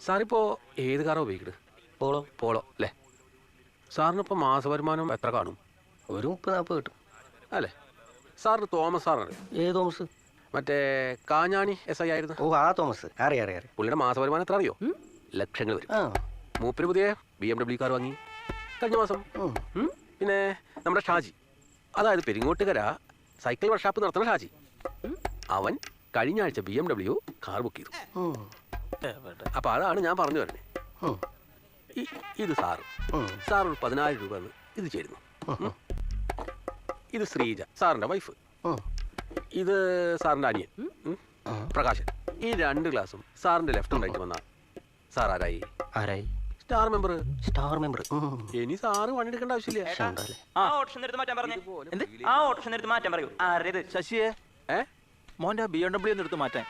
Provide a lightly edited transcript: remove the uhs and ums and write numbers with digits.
സാറിപ്പോൾ ഏത് കാറാണ് ഉപയോഗിക്കുന്നത്? പോളോ. പോളോ അല്ലേ? സാറിനിപ്പോൾ മാസവരുമാനം എത്ര കാണും? ഒരു 30-40 കിട്ടും. അല്ലേ? സാറിന് തോമസ് സാറാണ്. ഏത് തോമസ്? മറ്റേ കാഞ്ഞാണി SI ആയിരുന്നു. ഓ, ആ തോമസ്. അറിയാം. പുള്ളിയുടെ മാസവരുമാനം എത്ര അറിയോ? ലക്ഷങ്ങൾ വരും. മൂപ്പര് പുതിയ BMW കാർ വാങ്ങി കഴിഞ്ഞ മാസം. പിന്നെ നമ്മുടെ ഷാജി, അതായത് പെരിങ്ങോട്ടുകര സൈക്കിൾ വർക്ക്ഷോപ്പ് നടത്തുന്ന ഷാജി, അവൻ കഴിഞ്ഞ ആഴ്ച BMW കാർ ബുക്ക് ചെയ്തു. അപ്പം അതാണ് ഞാൻ പറഞ്ഞു വരുന്നത്. ഇത് സാർ ഒരു 10,000 രൂപ ഇത് ചേരുന്നു. ഇത് ശ്രീജ, സാറിൻ്റെ വൈഫ്. ഇത് സാറിൻ്റെ അനിയൻ പ്രകാശൻ. ഈ 2 ഗ്ലാസും സാറിൻ്റെ ലെഫ്റ്റ് റൈറ്റ് വന്ന സാർ ആരായി? Star member. ഇനി സാറ് വണ്ടി എടുക്കേണ്ട ആവശ്യമില്ല. ശശിയെ മോന്റെ BMW എടുത്ത് മാറ്റാൻ